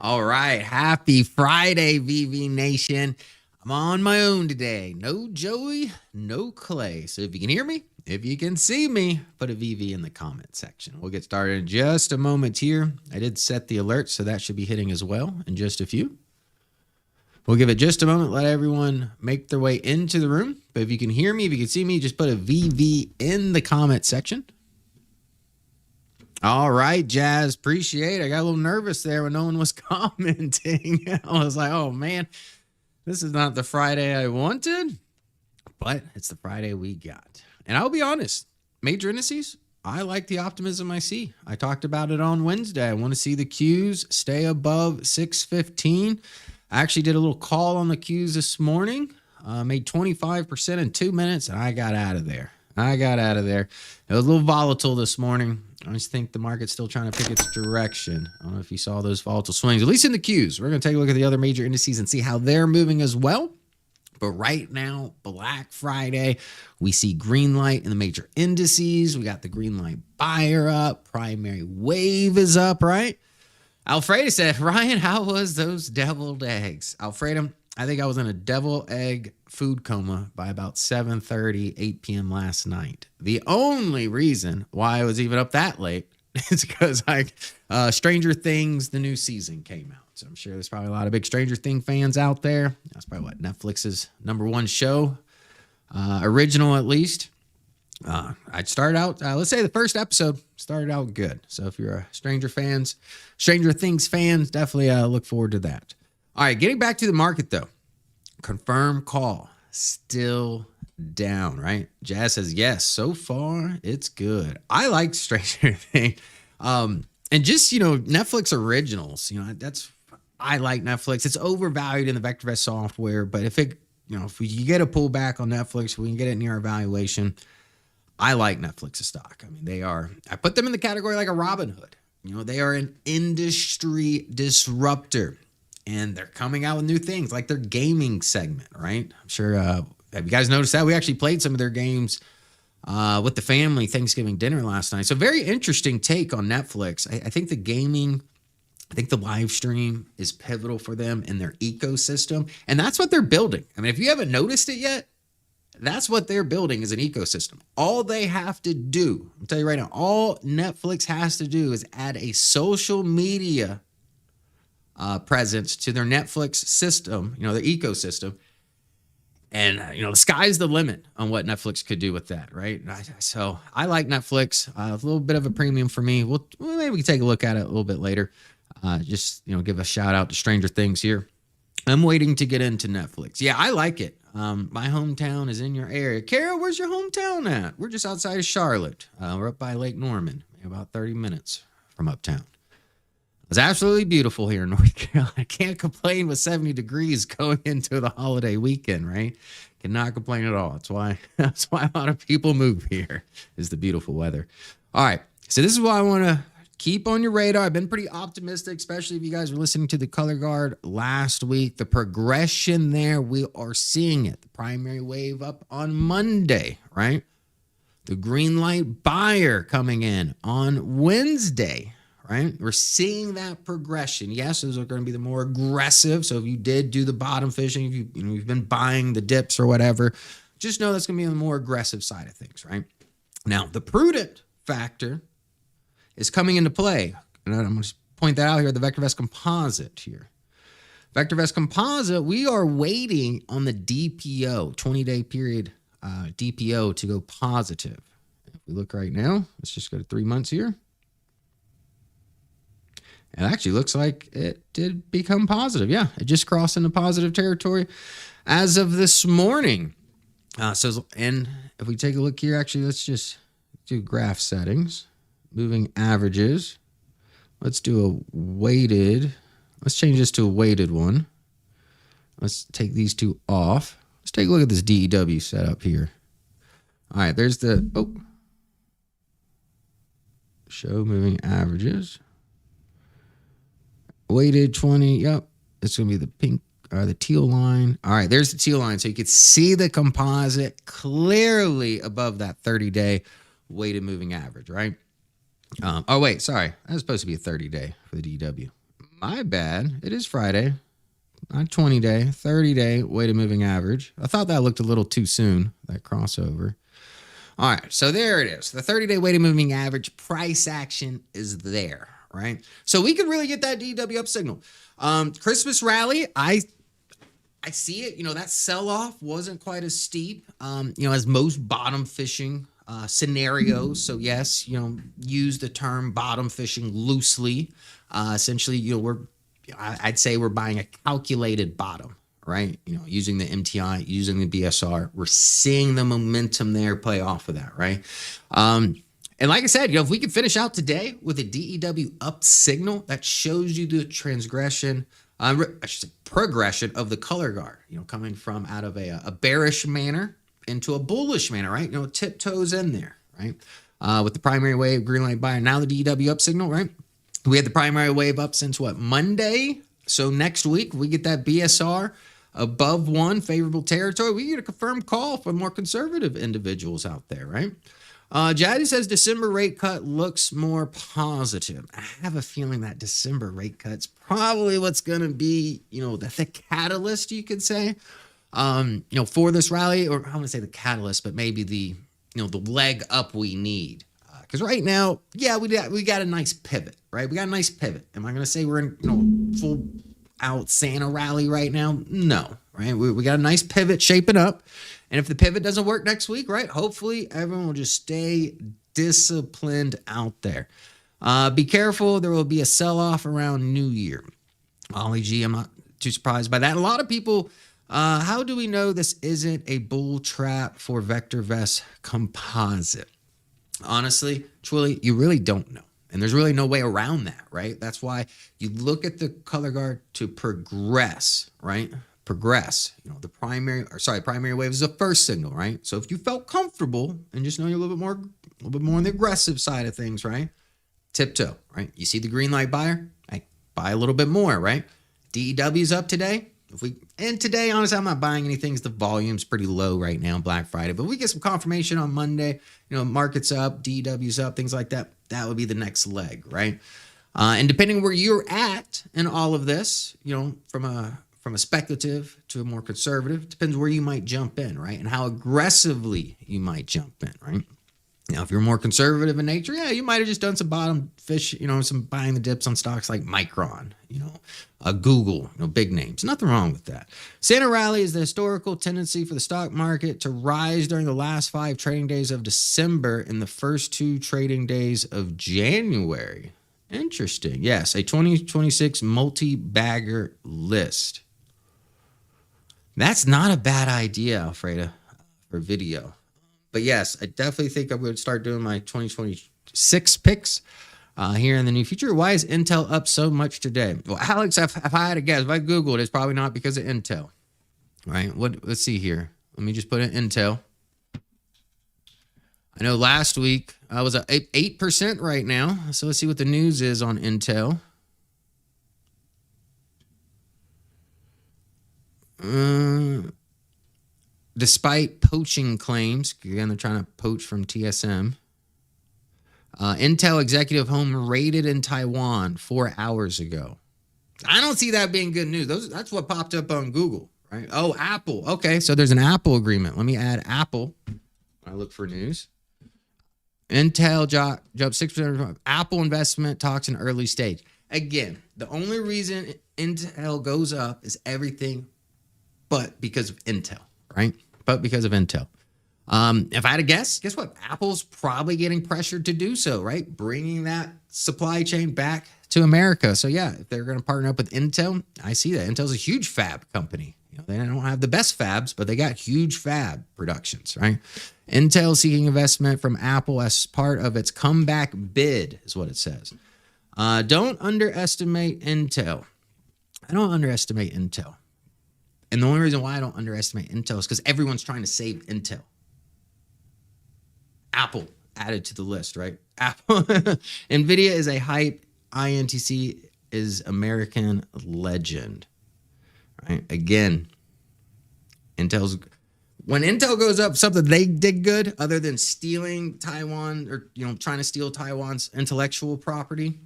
All right. Happy Friday, VV Nation. I'm on my own today. No Joey, no Clay. So if you can hear me, if you can see me, put a VV in the comment section. We'll get started in just a moment here. I did set the alert, so that should be hitting as well in just a few. We'll give it just a moment, let everyone make their way into the room. But if you can hear me, if you can see me, just put a VV in the comment section. All right, Jazz, appreciate it. I got a little nervous there when no one was commenting. I was like, oh, man, this is not the Friday I wanted, but it's the Friday we got. And I'll be honest, major indices, I like the optimism I see. I talked about it on Wednesday. I want to see the Qs stay above 615. I actually did a little call on the Qs this morning, made 25% in 2 minutes, and I got out of there. It was a little volatile this morning. I just think the market's still trying to pick its direction. I don't know if you saw those volatile swings, at least in the Qs. We're going to take a look at the other major indices and see how they're moving as well. But right now, Black Friday, we see green light in the major indices. We got the green light buyer up. Primary wave is up, right? Alfredo said, Ryan, how was those deviled eggs? Alfredo, I think I was in a devil egg food coma by about 7:30, 8 p.m. last night. The only reason why I was even up that late is because Stranger Things, the new season came out. So I'm sure there's probably a lot of big Stranger Things fans out there. That's probably what Netflix's #1 show, original at least. I'd start out, let's say the first episode started out good. So if you're a Stranger Things fans, definitely look forward to that. All right, getting back to the market though. Confirm call, still down, right? Jazz says, yes, so far it's good. I like Stranger Things. And just, Netflix originals, I like Netflix. It's overvalued in the VectorVest software, but if you get a pullback on Netflix, we can get it near our valuation. I like Netflix's stock. I mean, I put them in the category like a Robinhood. They are an industry disruptor. And they're coming out with new things like their gaming segment, right? I'm sure, have you guys noticed that? We actually played some of their games with the family Thanksgiving dinner last night. So very interesting take on Netflix. I think the live stream is pivotal for them in their ecosystem. And that's what they're building. I mean, if you haven't noticed it yet, that's what they're building is an ecosystem. All they have to do, I'll tell you right now, all Netflix has to do is add a social media presence to their Netflix system, their ecosystem. And, the sky's the limit on what Netflix could do with that, right? So I like Netflix. A little bit of a premium for me. Maybe we can take a look at it a little bit later. Just, give a shout out to Stranger Things here. I'm waiting to get into Netflix. Yeah, I like it. My hometown is in your area. Kara, where's your hometown at? We're just outside of Charlotte. We're up by Lake Norman, about 30 minutes from uptown. It's absolutely beautiful here in North Carolina. I can't complain with 70 degrees going into the holiday weekend, right? Cannot complain at all. That's why a lot of people move here, is the beautiful weather. All right. So this is what I want to keep on your radar. I've been pretty optimistic, especially if you guys were listening to the color guard last week. The progression there, we are seeing it. The primary wave up on Monday, right? The green light buyer coming in on Wednesday. Right? We're seeing that progression. Yes, those are going to be the more aggressive. So if you did do the bottom fishing, if you've been buying the dips or whatever, just know that's going to be on the more aggressive side of things, right? Now, the prudent factor is coming into play. And I'm going to point that out here, the VectorVest Composite here. VectorVest Composite, we are waiting on the DPO, 20-day period DPO to go positive. If we look right now, let's just go to 3 months here. It actually looks like it did become positive. Yeah, it just crossed into positive territory as of this morning. And if we take a look here, actually, let's just do graph settings, moving averages. Let's do a weighted. Let's change this to a weighted one. Let's take these two off. Let's take a look at this DEW setup here. All right, there's show moving averages. Weighted 20, yep. It's going to be the pink or the teal line. All right, there's the teal line. So you can see the composite clearly above that 30-day weighted moving average, right? Oh, wait, sorry. That was supposed to be a 30-day for the DW. My bad. It is Friday. Not 20-day, 30-day weighted moving average. I thought that looked a little too soon, that crossover. All right, so there it is. The 30-day weighted moving average price action is there, right? So we could really get that DW up signal. Christmas rally, I see it. That sell-off wasn't quite as steep, as most bottom fishing scenarios. So yes, use the term bottom fishing loosely. Essentially, I'd say we're buying a calculated bottom, right? Using the MTI, using the BSR, we're seeing the momentum there play off of that, right? And like I said, if we could finish out today with a DEW up signal, that shows you the progression of the color guard, coming from out of a bearish manner into a bullish manner, right? Tiptoes in there, right? With the primary wave, green light buyer, now the DEW up signal, right? We had the primary wave up since what, Monday? So next week, we get that BSR above 1, favorable territory. We get a confirmed call for more conservative individuals out there, right? Jaddy says December rate cut looks more positive. I have a feeling that December rate cut's probably what's going to be, the catalyst, you could say, for this rally, or I want to say the catalyst, but maybe the leg up we need. Because right now, yeah, we got a nice pivot, right? We got a nice pivot. Am I going to say we're in full out Santa rally right now? No, right? We got a nice pivot shaping up. And if the pivot doesn't work next week, right, hopefully everyone will just stay disciplined out there. Be careful. There will be a sell-off around New Year. Ollie G, I'm not too surprised by that. A lot of people, how do we know this isn't a bull trap for VectorVest Composite? Honestly, truly, you really don't know. And there's really no way around that, right? That's why you look at the color guard to progress, right? Progress. The primary wave is the first signal, right? So if you felt comfortable and just know you're a little bit more on the aggressive side of things, right? Tiptoe, right? You see the green light buyer, right? Buy a little bit more, right? DEW's up today. Today, honestly, I'm not buying anything. The volume's pretty low right now, Black Friday. But we get some confirmation on Monday. Market's up, DEW's up, things like that. That would be the next leg, right? And depending where you're at in all of this, from a speculative to a more conservative, depends where you might jump in, right? And how aggressively you might jump in, right? Now, if you're more conservative in nature, yeah, you might have just done some bottom fish, some buying the dips on stocks like Micron, Google, big names. Nothing wrong with that. Santa rally is the historical tendency for the stock market to rise during the last 5 trading days of December and the first 2 trading days of January. Interesting. Yes, a 2026 multi-bagger list. That's not a bad idea, Alfreda, for video. But yes, I definitely think I'm going to start doing my 2026 picks here in the near future. Why is Intel up so much today? Well, Alex, if I had to guess, if I Googled, it's probably not because of Intel, right? Let's see here. Let me just put in Intel. I know last week I was at 8% right now. So let's see what the news is on Intel. Despite poaching claims, again, they're trying to poach from TSM. Intel executive home raided in Taiwan 4 hours ago. I don't see that being good news. That's what popped up on Google, right? Oh, Apple. Okay, so there's an Apple agreement. Let me add Apple when I look for news. Intel jumped 6%. Apple investment talks in early stage. Again, the only reason Intel goes up is everything but because of Intel, right? But because of Intel. If I had to guess what? Apple's probably getting pressured to do so, right? Bringing that supply chain back to America. So yeah, if they're going to partner up with Intel, I see that. Intel's a huge fab company. They don't have the best fabs, but they got huge fab productions, right? Intel seeking investment from Apple as part of its comeback bid, is what it says. Don't underestimate Intel. I don't underestimate Intel. And the only reason why I don't underestimate Intel is because everyone's trying to save Intel. Apple added to the list, right? Apple. NVIDIA is a hype. INTC is American legend, right? Again, when Intel goes up, something they did good other than stealing Taiwan or, trying to steal Taiwan's intellectual property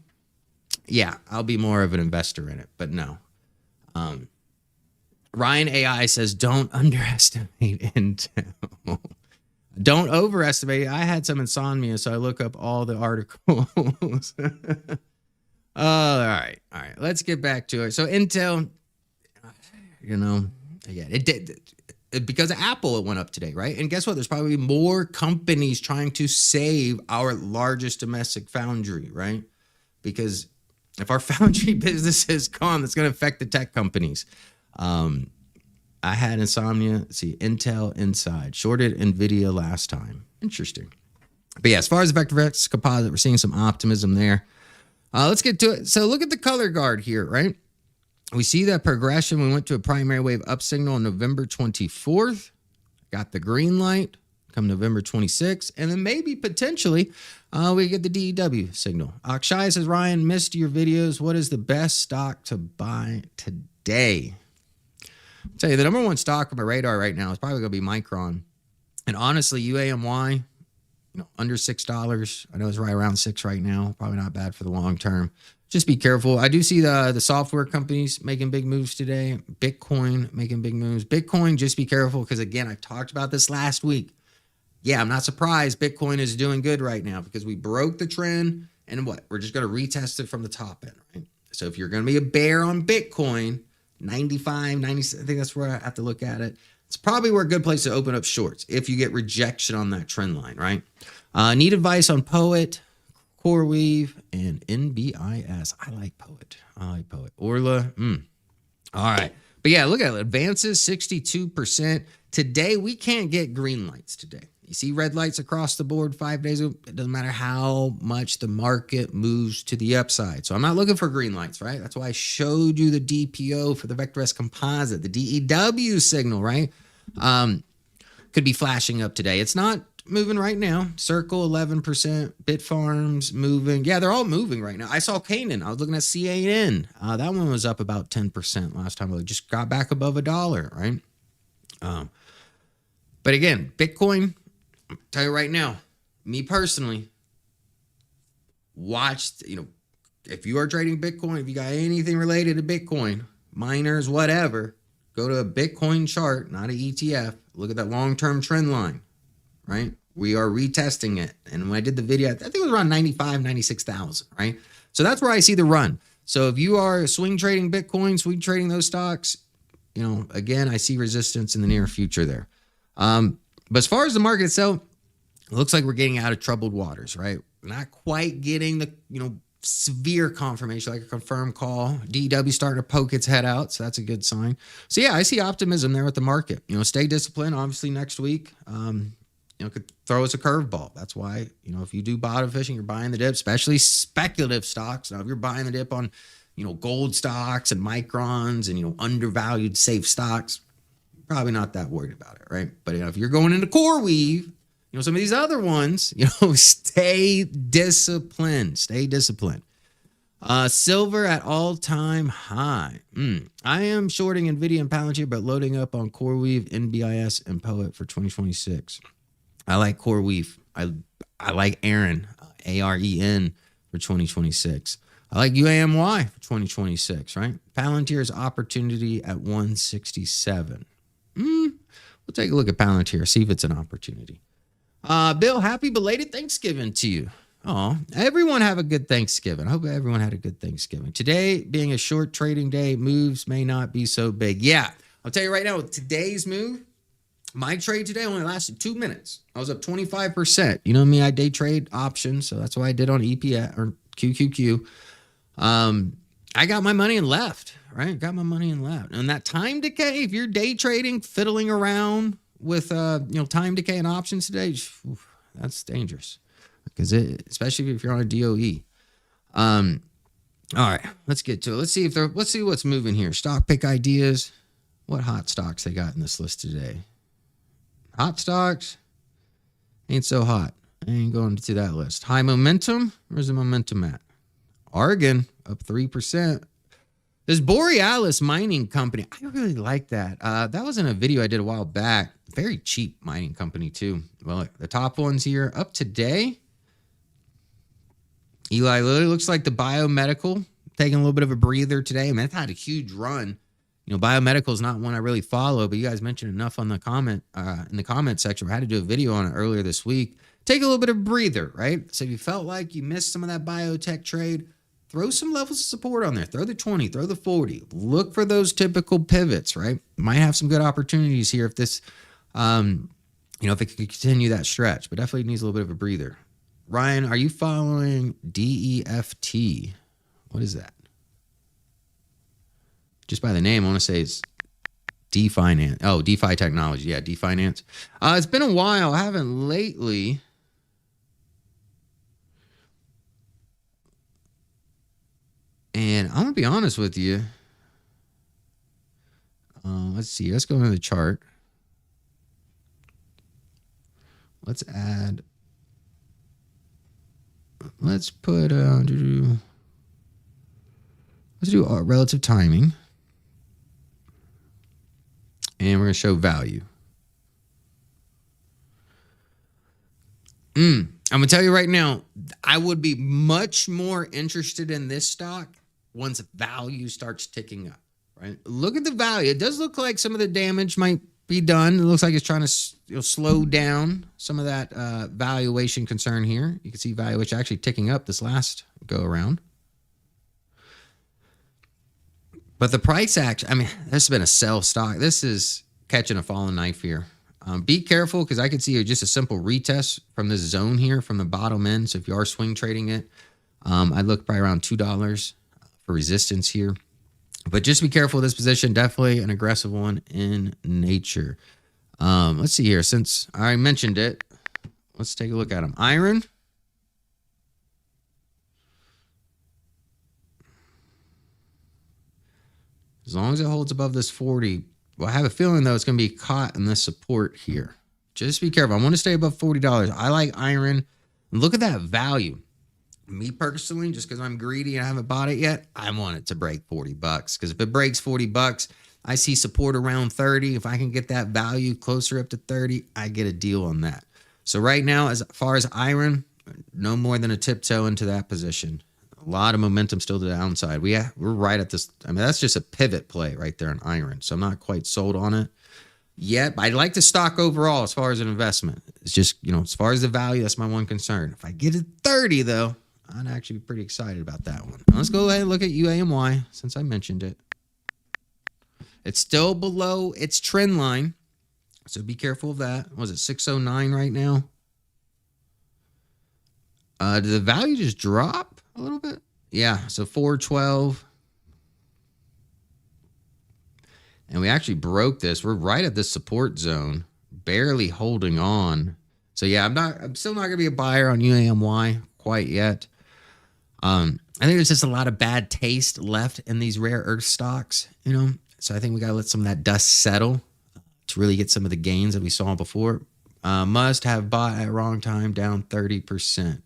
yeah, I'll be more of an investor in it, but no. Ryan AI says, don't underestimate Intel. Don't overestimate it. I had some insomnia, so I look up all the articles. All right. Let's get back to it. So Intel, again, it did because of Apple. It went up today, right? And guess what? There's probably more companies trying to save our largest domestic foundry, right? Because if our foundry business is gone, that's going to affect the tech companies. I had insomnia. Let's see, Intel inside shorted NVIDIA last time. Interesting. But yeah, as far as the VectorVest composite, we're seeing some optimism there. Let's get to it. So look at the color guard here, right? We see that progression. We went to a primary wave up signal on November 24th. Got the green light come November 26th. And then maybe potentially we get the DEW signal. Akshay says, Ryan, missed your videos. What is the best stock to buy today? I'll tell you, the number one stock on my radar right now is probably going to be Micron. And honestly, UAMY, under $6. I know it's right around 6 right now. Probably not bad for the long term. Just be careful. I do see the software companies making big moves today. Bitcoin making big moves. Bitcoin, just be careful because, again, I talked about this last week. Yeah, I'm not surprised Bitcoin is doing good right now because we broke the trend. And what? We're just going to retest it from the top end, right? So if you're going to be a bear on Bitcoin, 95, 90, I think that's where I have to look at it. It's probably where a good place to open up shorts if you get rejection on that trend line, right? Need advice on Poet, CoreWeave, and NBIS. I like Poet. Orla. All right. But yeah, look at it. Advances 62%. Today, we can't get green lights today. You see red lights across the board 5 days. It doesn't matter how much the market moves to the upside. So I'm not looking for green lights, right? That's why I showed you the DPO for the VectorVest composite, the DEW signal, right? Could be flashing up today. It's not moving right now. Circle 11%, Bitfarms moving. Yeah, they're all moving right now. I saw Canaan. I was looking at CAN. That one was up about 10% last time. It just got back above $1, right? But again, Bitcoin, I'll tell you right now, me personally, if you are trading Bitcoin, if you got anything related to Bitcoin, miners, whatever, go to a Bitcoin chart, not an ETF. Look at that long-term trend line, right? We are retesting it. And when I did the video, I think it was around 95, 96,000, right? So that's where I see the run. So if you are swing trading Bitcoin, swing trading those stocks, again, I see resistance in the near future there. But as far as the market itself, it looks like we're getting out of troubled waters, right? Not quite getting the, severe confirmation, like a confirmed call. DW starting to poke its head out, so that's a good sign. So yeah, I see optimism there with the market. Stay disciplined. Obviously, next week, could throw us a curveball. That's why, if you do bottom fishing, you're buying the dip, especially speculative stocks. Now, if you're buying the dip on, gold stocks and microns and, undervalued safe stocks, probably not that worried about it, right? But if you're going into CoreWeave, some of these other ones, stay disciplined. Stay disciplined. Silver at all-time high. I am shorting NVIDIA and Palantir, but loading up on CoreWeave, NBIS, and Poet for 2026. I like CoreWeave. I like Aaron, AREN, for 2026. I like UAMY for 2026, right? Palantir's opportunity at 167. We'll take a look at Palantir, see if it's an opportunity. Bill, happy belated Thanksgiving to you. Oh, everyone have a good Thanksgiving. I hope everyone had a good Thanksgiving. Today, being a short trading day, moves may not be so big. Yeah, I'll tell you right now, with today's move, my trade today only lasted 2 minutes. I was up 25%. You know me, I day trade options, so that's what I did on EPS or QQQ. I got my money and left, right? Got my money and left. And that time decay, if you're day trading, fiddling around with time decay and options today, that's dangerous. Because especially if you're on a DOE. All right, let's get to it. Let's see what's moving here. Stock pick ideas. What hot stocks they got in this list today? Hot stocks ain't so hot. I ain't going to that list. High momentum. Where's the momentum at? Argon up 3%. This Borealis mining company, I really like that. That was in a video I did a while back. Very cheap mining company too. Well, the top ones here up today. Eli Lilly looks like the biomedical taking a little bit of a breather today. I mean, it's had a huge run. You know, biomedical is not one I really follow, but you guys mentioned enough on the comment in the comment section. I had to do a video on it earlier this week. Take a little bit of a breather, right? So if you felt like you missed some of that biotech trade, throw some levels of support on there. Throw the 20, throw the 40. Look for those typical pivots, right? Might have some good opportunities here if this, if it could continue that stretch, but definitely needs a little bit of a breather. Ryan, are you following DEFT? What is that? Just by the name, I want to say it's DeFinance. Oh, DeFi Technology. Yeah, DeFinance. It's been a while. I haven't lately. And I'm going to be honest with you. Let's see. Let's go into the chart. Let's add. Let's put. Let's do relative timing. And we're going to show value. I'm going to tell you right now, I would be much more interested in this stock once value starts ticking up, right? Look at the value. It does look like some of the damage might be done. It looks like it's trying to slow down some of that valuation concern here. You can see valuation actually ticking up this last go around. But the price action, I mean, this has been a sell stock. This is catching a falling knife here. Be careful because I could see just a simple retest from this zone here from the bottom end. So if you are swing trading it, I'd look probably around $2 for resistance here. But just be careful with this position. Definitely an aggressive one in nature. Let's see here. Since I mentioned it, let's take a look at them. Iron. As long as it holds above this 40, well, I have a feeling, though, it's going to be caught in this support here. Just be careful. I want to stay above $40. I like iron. Look at that value. Me personally, just because I'm greedy and I haven't bought it yet, I want it to break $40. Because if it breaks $40, I see support around 30. If I can get that value closer up to 30, I get a deal on that. So right now, as far as iron, no more than a tiptoe into that position. A lot of momentum still to the downside. We're right at this. I mean, that's just a pivot play right there in iron. So I'm not quite sold on it yet. But I like the stock overall as far as an investment. It's just, as far as the value, that's my one concern. If I get it 30, though, I'd actually be pretty excited about that one. Now let's go ahead and look at UAMY since I mentioned it. It's still below its trend line. So be careful of that. Was it 609 right now? Did the value just drop a little bit? Yeah, so 412. And we actually broke this. We're right at this support zone, barely holding on. So yeah, I'm still not gonna be a buyer on UAMY quite yet. I think there's just a lot of bad taste left in these rare earth stocks, So I think we gotta let some of that dust settle to really get some of the gains that we saw before. Must have bought at wrong time, down 30%.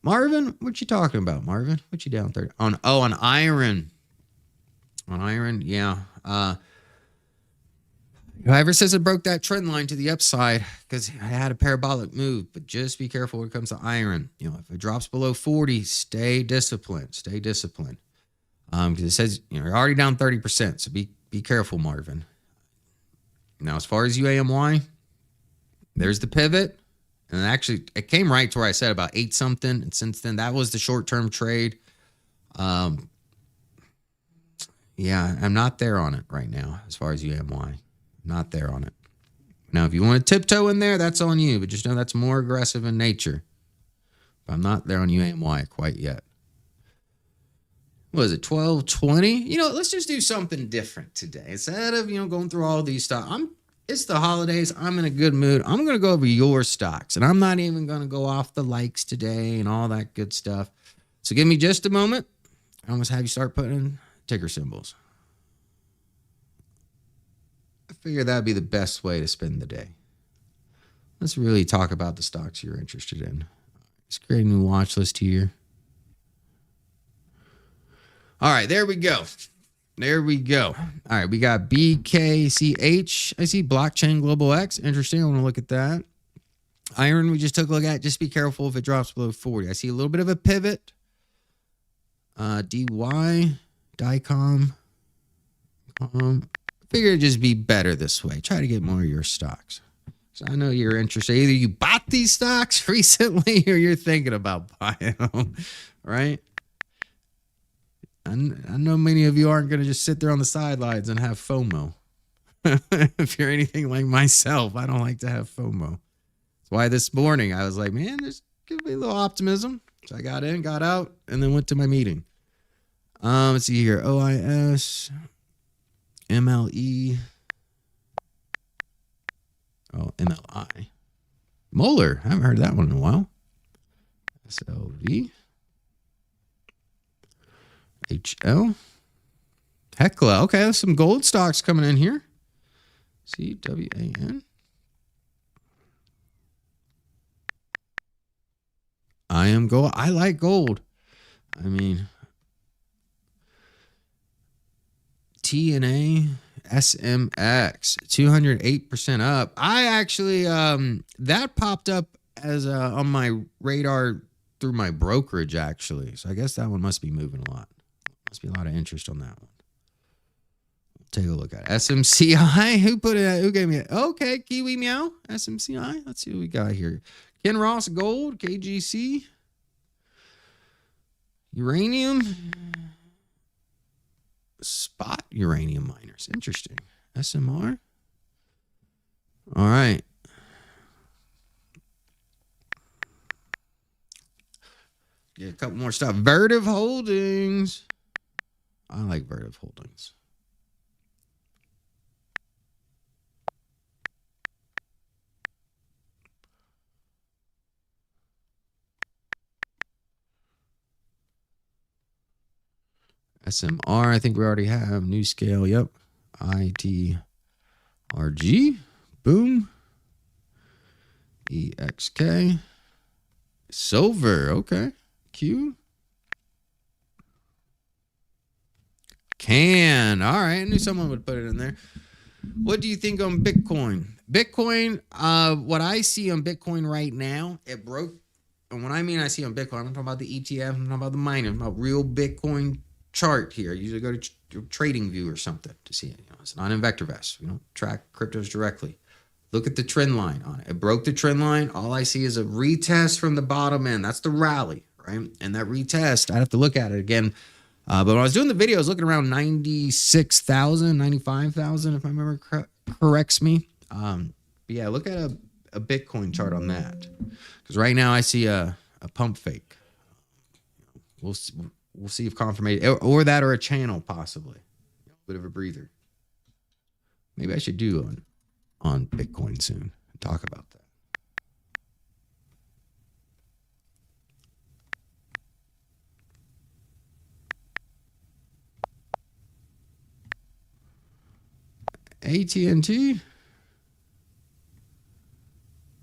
Marvin, what you talking about, Marvin? What you down 30? On iron. On iron, yeah. Whoever says it broke that trend line to the upside because I had a parabolic move, but just be careful when it comes to iron. If it drops below 40, stay disciplined. Stay disciplined. Because it says you're already down 30%, so be careful, Marvin. Now, as far as UAMY, there's the pivot. And actually, it came right to where I said about 8 something. And since then, that was the short-term trade. Yeah, I'm not there on it right now as far as UMY. Not there on it. Now, if you want to tiptoe in there, that's on you. But just know that's more aggressive in nature. But I'm not there on UMY quite yet. What is it, 1220? Let's just do something different today. Instead of, going through all these stocks. It's the holidays. I'm in a good mood. I'm going to go over your stocks. And I'm not even going to go off the likes today and all that good stuff. So give me just a moment. I almost have you start putting in ticker symbols. I figure that'd be the best way to spend the day. Let's really talk about the stocks you're interested in. Let's create a new watch list here. All right, there we go. There we go. All right, we got BKCH. I see Blockchain Global X. Interesting. I want to look at that. Iron, we just took a look at. Just be careful if it drops below 40. I see a little bit of a pivot. DY. Dicom. Figure it'd just be better this way. Try to get more of your stocks. So I know you're interested. Either you bought these stocks recently or you're thinking about buying them, right? I know many of you aren't going to just sit there on the sidelines and have FOMO. If you're anything like myself, I don't like to have FOMO. That's why this morning I was like, man, there's going to be a little optimism. So I got in, got out, and then went to my meeting. Let's see here. OIS, MLE. Oh, MLI. Moeller. I haven't heard that one in a while. SLV. HL. Hecla. Okay, there's some gold stocks coming in here. CWAN. I am gold. I like gold. I mean, TNA. SMX 208% up. I actually that popped up as on my radar through my brokerage actually. So I guess that one must be moving a lot. Must be a lot of interest on that one. Take a look at it. SMCI. Who put it? Who gave me it? Okay, Kiwi Meow. SMCI. Let's see what we got here. Ken Ross Gold. KGC. Uranium. Spot uranium miners. Interesting. SMR. All right. Get a couple more stuff. Vertiv Holdings. I like Vertiv Holdings. SMR, I think we already have. New Scale, yep. ITRG, boom. EXK. Silver, okay. Q. Can, all right. I knew someone would put it in there. What do you think on Bitcoin? Bitcoin, what I see on Bitcoin right now, it broke. And what I mean I see on Bitcoin, I'm talking about the ETF, I'm talking about the mining, I'm talking about real Bitcoin chart here. I usually go to TradingView or something to see it. It's not in VectorVest. We don't track cryptos directly. Look at the trend line on it. It broke the trend line. All I see is a retest from the bottom end. That's the rally, right? And that retest, I'd have to look at it again. But when I was doing the video, I was looking around 96,000, 95,000, if my memory corrects me. But yeah, look at a Bitcoin chart on that. Because right now I see a pump fake. We'll see if confirmation or that or a channel possibly. A bit of a breather. Maybe I should do on Bitcoin soon and talk about that. AT&T.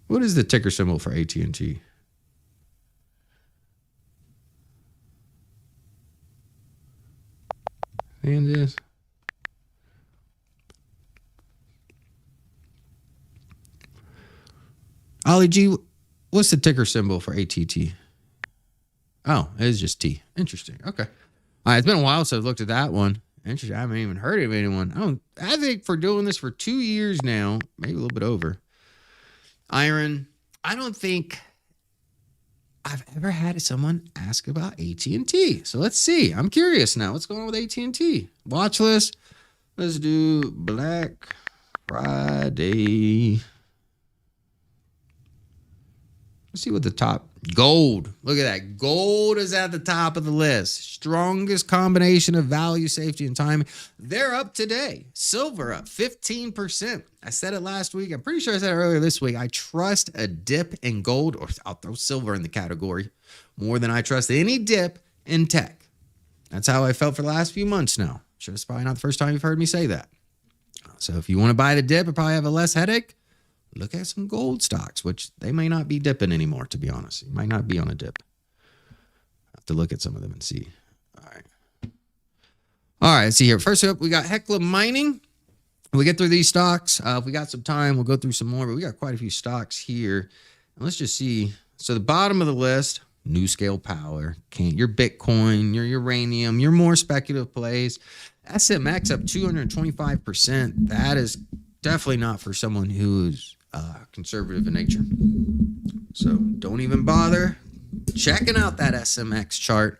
What is the ticker symbol for AT&T? And this. Ollie G, what's the ticker symbol for ATT? Oh, it is just T. Interesting. Okay. All right. It's been a while since I've looked at that one. Interesting. I haven't even heard of anyone. I think for doing this for 2 years now, maybe a little bit over. Iron. I don't think I've ever had someone ask about AT&T. So let's see. I'm curious now. What's going on with AT&T? Watch list. Let's do Black Friday. Let's see what the top. Gold. Look at that. Gold is at the top of the list. Strongest combination of value, safety, and timing. They're up today. Silver up 15%. I said it last week. I'm pretty sure I said it earlier this week. I trust a dip in gold, or I'll throw silver in the category, more than I trust any dip in tech. That's how I felt for the last few months now. Sure, it's probably not the first time you've heard me say that. So if you want to buy the dip and probably have a less headache, look at some gold stocks, which they may not be dipping anymore, to be honest. You might not be on a dip. I have to look at some of them and see. All right. All right, let's see here. First up, we got Hecla Mining. We get through these stocks. If we got some time, we'll go through some more, but we got quite a few stocks here. And let's just see. So the bottom of the list, New Scale Power, your Bitcoin, your uranium, your more speculative plays. SMX up 225%. That is definitely not for someone who's conservative in nature. So don't even bother checking out that SMX chart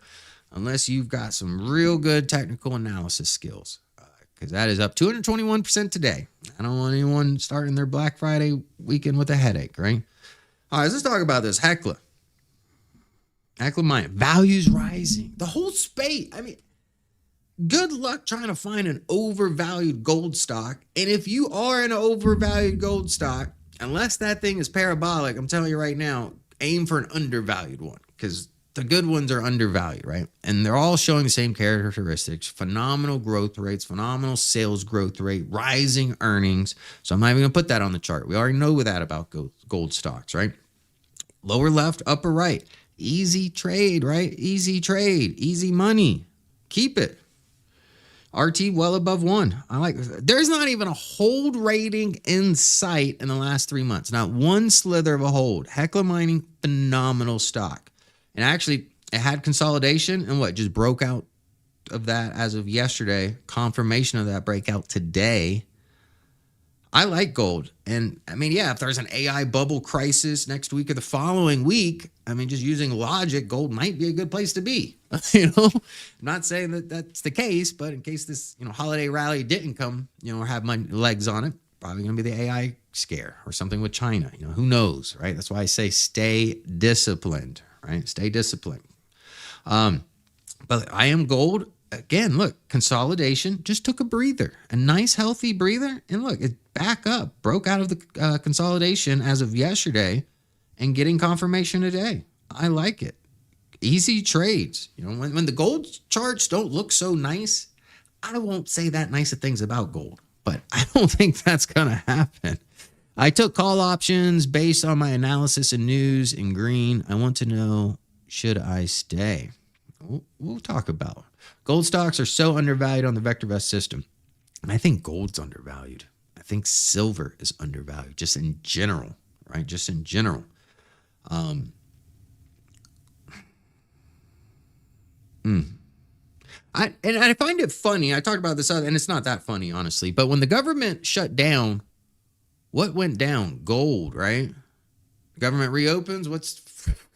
unless you've got some real good technical analysis skills, because that is up 221% today. I don't want anyone starting their Black Friday weekend with a headache, right? All right, let's talk about this. Hecla Mining. Values rising. The whole space. I mean, good luck trying to find an overvalued gold stock. And if you are an overvalued gold stock, unless that thing is parabolic, I'm telling you right now, aim for an undervalued one, because the good ones are undervalued, right? And they're all showing the same characteristics: phenomenal growth rates, phenomenal sales growth rate, rising earnings. So I'm not even going to put that on the chart. We already know that about gold stocks, right? Lower left, upper right. Easy trade, right? Easy trade, easy money. Keep it. RT well above 1. I like. There's not even a hold rating in sight in the last 3 months. Not one slither of a hold. Hecla Mining, phenomenal stock. And actually, it had consolidation and just broke out of that as of yesterday. Confirmation of that breakout today. I like gold. And I mean, yeah, if there's an AI bubble crisis next week or the following week, I mean, just using logic, gold might be a good place to be. I'm not saying that that's the case, but in case this, holiday rally didn't come, or have my legs on it, probably going to be the AI scare or something with China. Who knows, right? That's why I say stay disciplined, right? Stay disciplined. But I am gold. Again, look, consolidation just took a breather, a nice healthy breather. And look, it's back up, broke out of the consolidation as of yesterday and getting confirmation today. I like it. Easy trades. When the gold charts don't look so nice, I won't say that nice of things about gold, but I don't think that's going to happen. I took call options based on my analysis and news in green. I want to know, should I stay? We'll talk about. Gold stocks are so undervalued on the VectorVest system. And I think gold's undervalued. I think silver is undervalued just in general, right? Just in general. I find it funny. I talked about this other, and it's not that funny, honestly. But when the government shut down, what went down? Gold, right? Government reopens. What's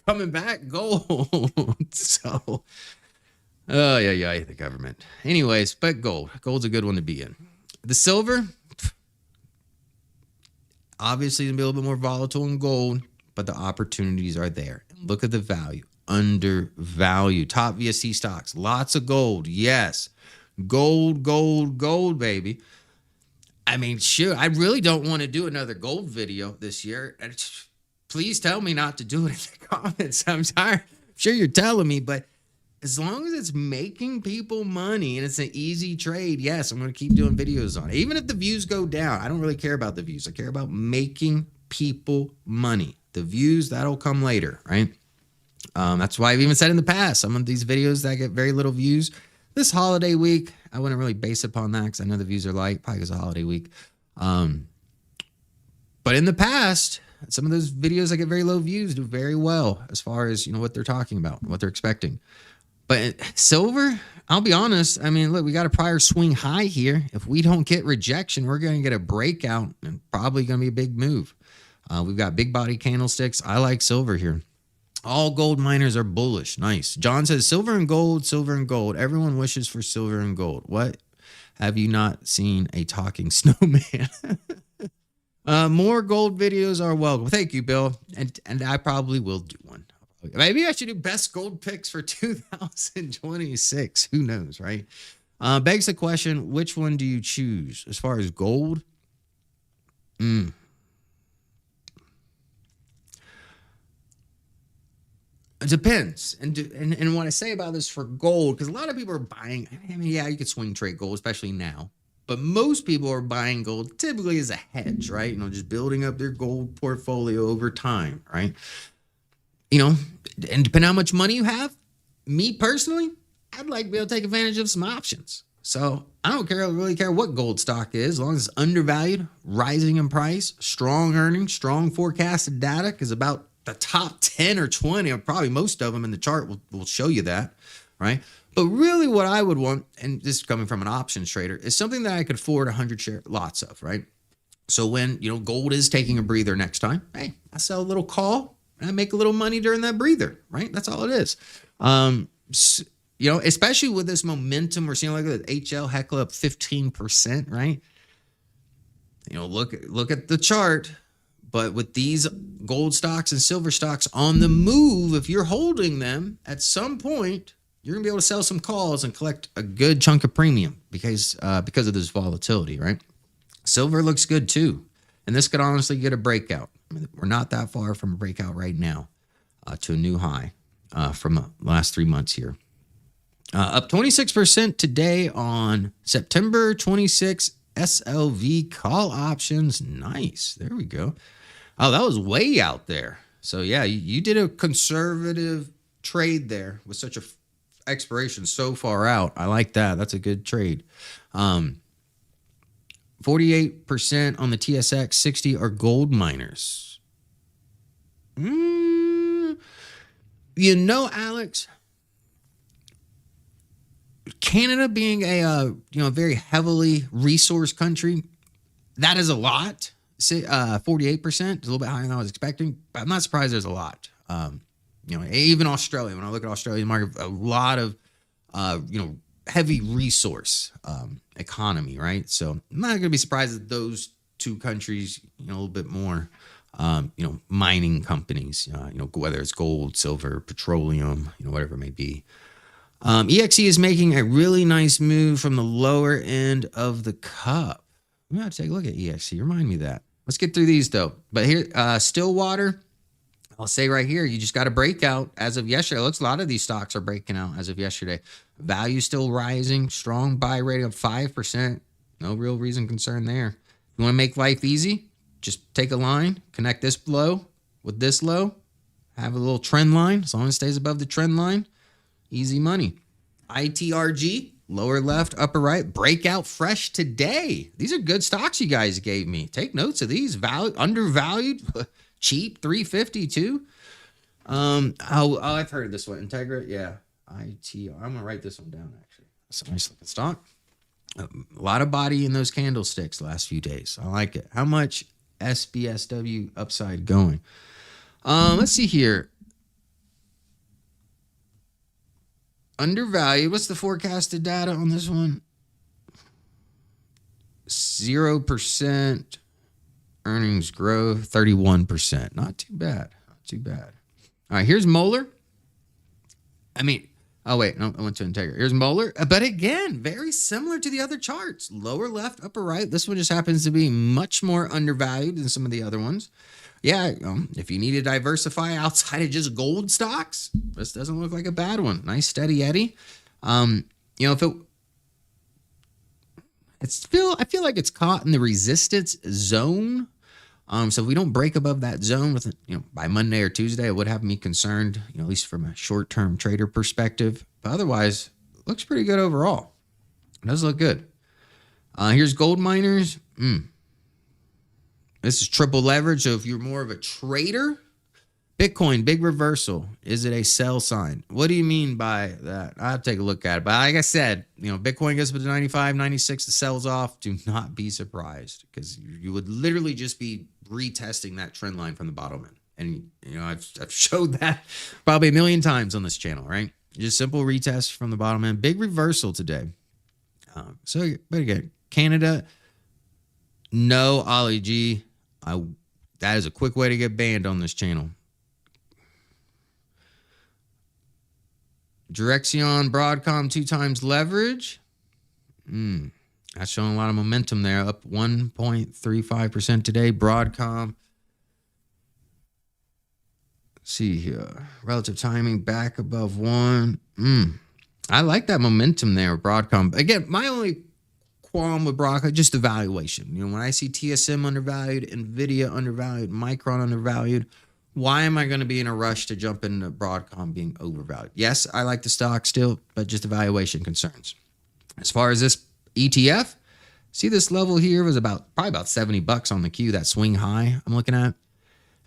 coming back? Gold. So, yeah, the government. Anyways, but gold's a good one to be in. The silver, obviously, gonna be a little bit more volatile in gold, but the opportunities are there. Look at the value. Undervalued. Top VSC stocks. Lots of gold. Yes. Gold, baby. I mean, sure. I really don't want to do another gold video this year. Please tell me not to do it in the comments. I'm tired. I'm sure you're telling me, but as long as it's making people money and it's an easy trade, yes, I'm going to keep doing videos on it. Even if the views go down, I don't really care about the views. I care about making people money. The views, that'll come later, right? That's why I've even said in the past, some of these videos that get very little views. This holiday week, I wouldn't really base upon that because I know the views are light, probably because of holiday week. But in the past, some of those videos that get very low views do very well as far as what they're talking about, what they're expecting. But silver, I'll be honest. I mean, look, we got a prior swing high here. If we don't get rejection, we're going to get a breakout and probably going to be a big move. We've got big body candlesticks. I like silver here. All gold miners are bullish. Nice. John says silver and gold, silver and gold. Everyone wishes for silver and gold. What? Have you not seen a talking snowman? More gold videos are welcome. Thank you, Bill. And I probably will do one. Maybe I should do best gold picks for 2026. Who knows, right? Begs the question, which one do you choose as far as gold? It depends. And what I say about this for gold, because a lot of people are buying, I mean, yeah, you could swing trade gold, especially now. But most people are buying gold typically as a hedge, right? Just building up their gold portfolio over time, right? And depending on how much money you have, me personally, I'd like to be able to take advantage of some options. So I don't really care what gold stock is, as long as it's undervalued, rising in price, strong earnings, strong forecasted data, because about the top 10 or 20, or probably most of them in the chart will show you that, right? But really what I would want, and this is coming from an options trader, is something that I could afford 100 share lots of, right? So when, gold is taking a breather next time, hey, I sell a little call and I make a little money during that breather, right? That's all it is. Especially with this momentum, we're seeing like the HL heckle up 15%, right? Look at the chart, but with these gold stocks and silver stocks on the move, if you're holding them at some point, you're gonna be able to sell some calls and collect a good chunk of premium because of this volatility, right? Silver looks good too, and this could honestly get a breakout. We're not that far from a breakout right now to a new high from the last 3 months here. Up 26% today on September 26 SLV call options. Nice. There we go. Oh, that was way out there. So yeah, you did a conservative trade there with such a expiration so far out. I like that. That's a good trade. 48% on the TSX, 60 are gold miners. Alex, Canada being a very heavily resource country, that is a lot. 48% is a little bit higher than I was expecting, but I'm not surprised there's a lot. Even Australia, when I look at Australia's market, a lot of heavy resource economy, right? So I'm not going to be surprised that those two countries, a little bit more, mining companies, whether it's gold, silver, petroleum, whatever it may be. EXE is making a really nice move from the lower end of the cup. I'm going to take a look at EXE. Remind me of that. Let's get through these though. But here, Stillwater, I'll say right here, you just got a breakout as of yesterday. It looks a lot of these stocks are breaking out as of yesterday. Value still rising. Strong buy rating of 5%. No real reason concern there. You want to make life easy? Just take a line, connect this low with this low, have a little trend line. As long as it stays above the trend line, easy money. ITRG, lower left, upper right, breakout fresh today. These are good stocks you guys gave me. Take notes of these. Undervalued, cheap, 350 too. I've heard of this one. Integra, yeah. ITR. I'm gonna write this one down actually. That's a nice looking stock. A lot of body in those candlesticks the last few days. I like it. How much SBSW upside going? Let's see here. Undervalued. What's the forecasted data on this one? 0% earnings growth, 31%. Not too bad. Not too bad. All right, here's Moeller. I went to Integra. Here's Moeller. But again, very similar to the other charts. Lower left, upper right. This one just happens to be much more undervalued than some of the other ones. Yeah, if you need to diversify outside of just gold stocks, this doesn't look like a bad one. Nice steady eddy. I feel like it's caught in the resistance zone. So if we don't break above that zone by Monday or Tuesday, it would have me concerned, at least from a short-term trader perspective. But otherwise, it looks pretty good overall. It does look good. Here's gold miners. This is triple leverage. So if you're more of a trader, Bitcoin, big reversal. Is it a sell sign? What do you mean by that? I'll take a look at it. But like I said, Bitcoin gets up to 95, 96, the sells off. Do not be surprised because you would literally just be retesting that trend line from the bottom end. And, I've showed that probably a million times on this channel, right? Just simple retest from the bottom end. Big reversal today. But again, Canada, no Ollie G. That is a quick way to get banned on this channel. Direxion, Broadcom, 2 times leverage. That's showing a lot of momentum there. Up 1.35% today. Broadcom. Let's see here. Relative timing back above 1. I like that momentum there with Broadcom. Again, my only qualm with Broadcom, just the valuation. When I see TSM undervalued, NVIDIA undervalued, Micron undervalued, why am I going to be in a rush to jump into Broadcom being overvalued? Yes, I like the stock still, but just the valuation concerns. As far as this ETF, see this level here was probably about $70 on the Q, that swing high I'm looking at.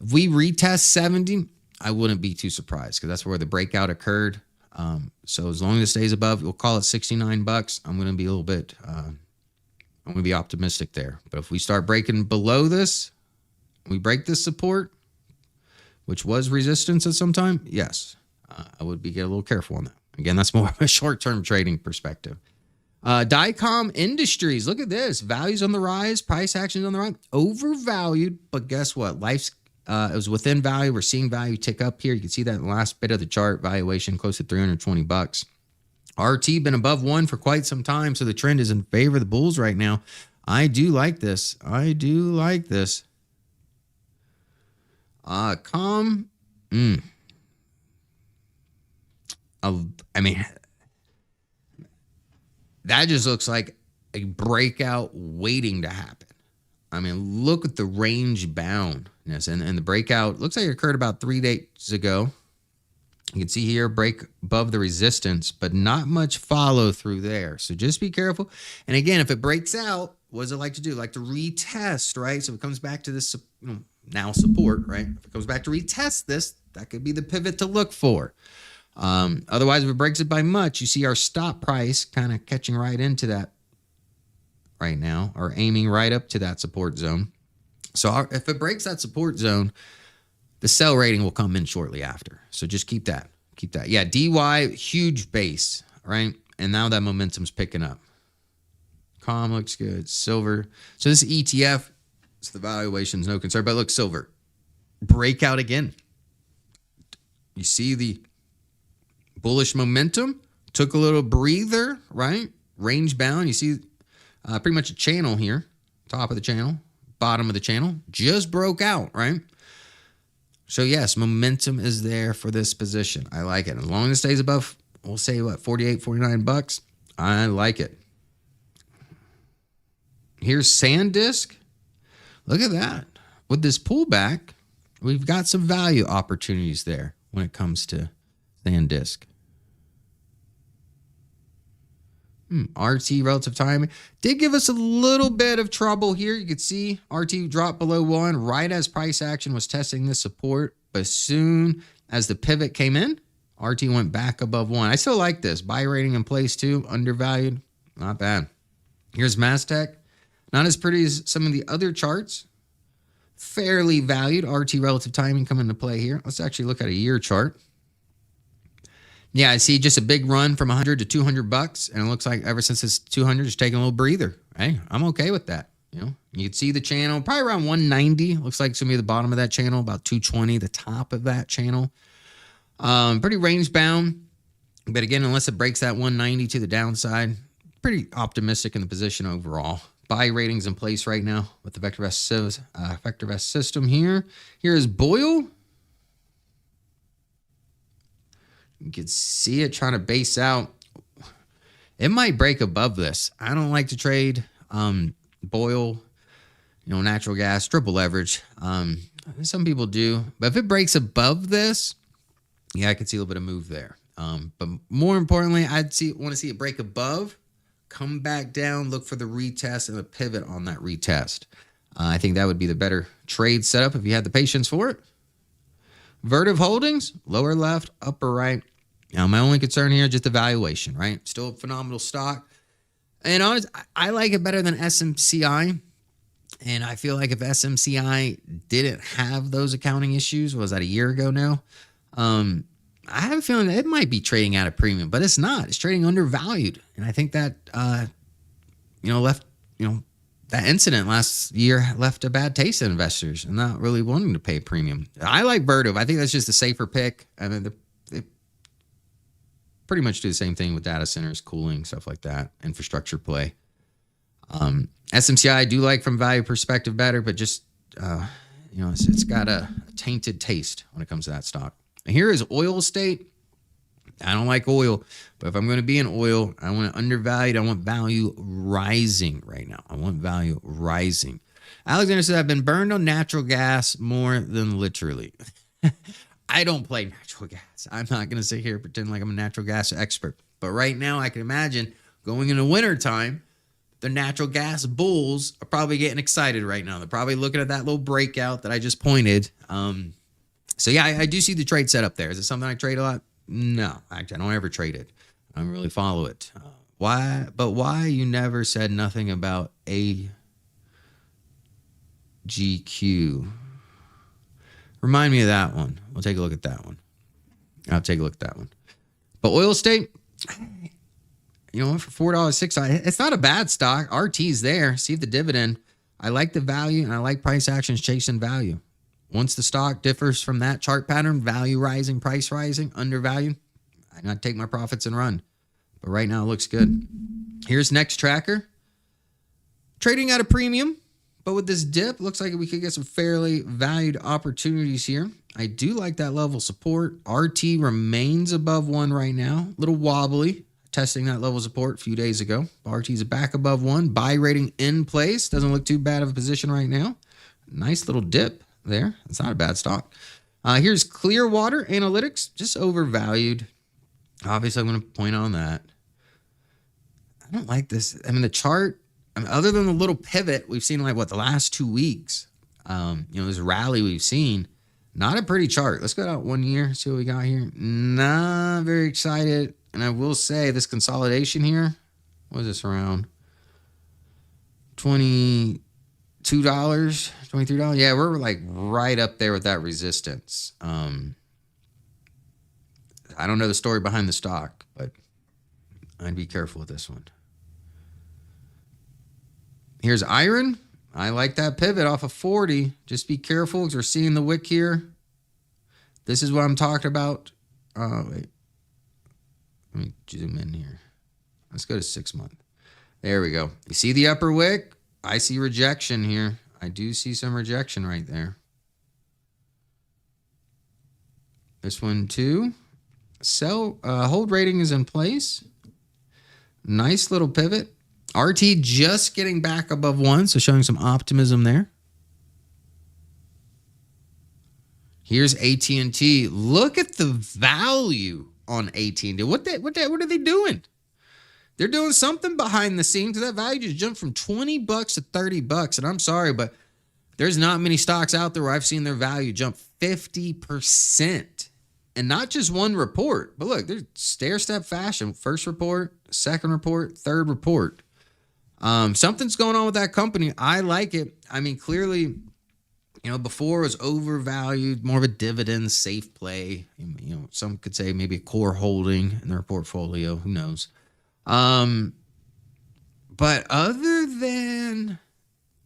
If we retest 70, I wouldn't be too surprised because that's where the breakout occurred. So as long as it stays above, we'll call it $69. I'm going to be a little bit, I'm going to be optimistic there. But if we start breaking below this, we break this support, which was resistance at some time, yes, I would be get a little careful on that. Again, that's more of a short-term trading perspective. Dicom Industries, look at this. Values on the rise, price actions on the rise. Overvalued, but guess what? Life's it was within value. We're seeing value tick up here. You can see that in the last bit of the chart. Valuation close to $320. RT been above 1 for quite some time, so the trend is in favor of the bulls right now. I do like this. I do like this. I mean, that just looks like a breakout waiting to happen. I mean, look at the range boundness and the breakout. Looks like it occurred about 3 days ago. You can see here, break above the resistance, but not much follow through there. So just be careful. And again, if it breaks out, what does it like to do? Like to retest, right? So if it comes back to this, now support, right? If it comes back to retest this, that could be the pivot to look for. Otherwise, if it breaks it by much, you see our stop price kind of catching right into that right now, or aiming right up to that support zone. So if it breaks that support zone, the sell rating will come in shortly after. So just keep that. Keep that. Yeah, DY, huge base, right? And now that momentum's picking up. COM looks good. Silver. So this ETF, so the valuation's no concern. But look, silver. Breakout again. You see the bullish momentum. Took a little breather, right? Range bound. You see pretty much a channel here. Top of the channel. Bottom of the channel. Just broke out, right? So yes, momentum is there for this position. I like it. As long as it stays above, we'll say what, 48, 49 bucks. I like it. Here's SanDisk. Look at that. With this pullback, we've got some value opportunities there when it comes to SanDisk. RT relative timing did give us a little bit of trouble here. You could see RT dropped below 1 right as price action was testing this support. But as soon as the pivot came in, RT went back above 1. I still like this. Buy rating in place too. Undervalued. Not bad. Here's Mastech. Not as pretty as some of the other charts. Fairly valued. RT relative timing come into play here. Let's actually look at a year chart. Yeah, I see just a big run from 100 to 200 bucks, and it looks like ever since it's 200, it's taking a little breather. Hey, I'm okay with that. You can see the channel probably around 190. Looks like it's gonna be the bottom of that channel, about 220, the top of that channel. Pretty range bound, but again, unless it breaks that 190 to the downside, pretty optimistic in the position overall. Buy ratings in place right now with the VectorVest system here. Here is Boyle. You can see it trying to base out. It might break above this. I don't like to trade Boyle, natural gas, triple leverage. Some people do. But if it breaks above this, yeah, I could see a little bit of move there. But more importantly, want to see it break above, come back down, look for the retest and a pivot on that retest. I think that would be the better trade setup if you had the patience for it. Vertiv Holdings, lower left, upper right. Now, my only concern here is just the valuation, right? Still a phenomenal stock. And honestly, I like it better than SMCI. And I feel like if SMCI didn't have those accounting issues, was that a year ago now? I have a feeling that it might be trading at a premium, but it's not. It's trading undervalued. And I think that, that incident last year left a bad taste in investors and not really wanting to pay a premium. I like Vertiv. I think that's just a safer pick. I mean, they pretty much do the same thing with data centers, cooling, stuff like that, infrastructure play. SMCI I do like from value perspective better, but just, it's got a tainted taste when it comes to that stock. And here is Oil State. I don't like oil, but if I'm going to be in oil, I want it undervalued. I want value rising right now. I want value rising. Alexander said, I've been burned on natural gas more than literally. I don't play natural gas. I'm not going to sit here and pretend like I'm a natural gas expert. But right now, I can imagine going into winter time, the natural gas bulls are probably getting excited right now. They're probably looking at that little breakout that I just pointed. So yeah, I do see the trade set up there. Is it something I trade a lot? No, actually, I don't ever trade it. I don't really follow it. Why? But why you never said nothing about AGQ? Remind me of that one. We'll take a look at that one. I'll take a look at that one. But oil state, you know, for $4.06, it's not a bad stock. RT's there. See the dividend. I like the value, and I like price actions chasing value. Once the stock differs from that chart pattern, value rising, price rising, undervalued, I gotta take my profits and run. But right now it looks good. Here's next tracker. Trading at a premium. But with this dip, looks like we could get some fairly valued opportunities here. I do like that level of support. RT remains above 1 right now. A little wobbly, testing that level of support a few days ago. RT's back above 1. Buy rating in place. Doesn't look too bad of a position right now. Nice little dip there. It's not a bad stock. Here's Clearwater Analytics, just overvalued. Obviously, I'm going to point on that. I don't like this. I mean, the chart, other than the little pivot we've seen like the last 2 weeks, this rally we've seen, not a pretty chart. Let's go out 1 year, see what we got here. Not very excited. And I will say this consolidation here, what is this around? $22, $23. Yeah, we're like right up there with that resistance. I don't know the story behind the stock, but I'd be careful with this one. Here's iron. I like that pivot off of 40. Just be careful because we're seeing the wick here. This is what I'm talking about. Wait. Let me zoom in here. Let's go to 6 month. There we go. You see the upper wick? I see rejection here. I do see some rejection right there. This one too. Sell, hold rating is in place. Nice little pivot. RT just getting back above 1, so showing some optimism there. Here's AT&T. Look at the value on AT&T. What are they doing? They're doing something behind the scenes. That value just jumped from $20 to $30. And I'm sorry, but there's not many stocks out there where I've seen their value jump 50%. And not just one report, but look, there's stair-step fashion. First report, second report, third report. Something's going on with that company. I like it. I mean, clearly, before it was overvalued, more of a dividend safe play. Some could say maybe a core holding in their portfolio. Who knows? But other than,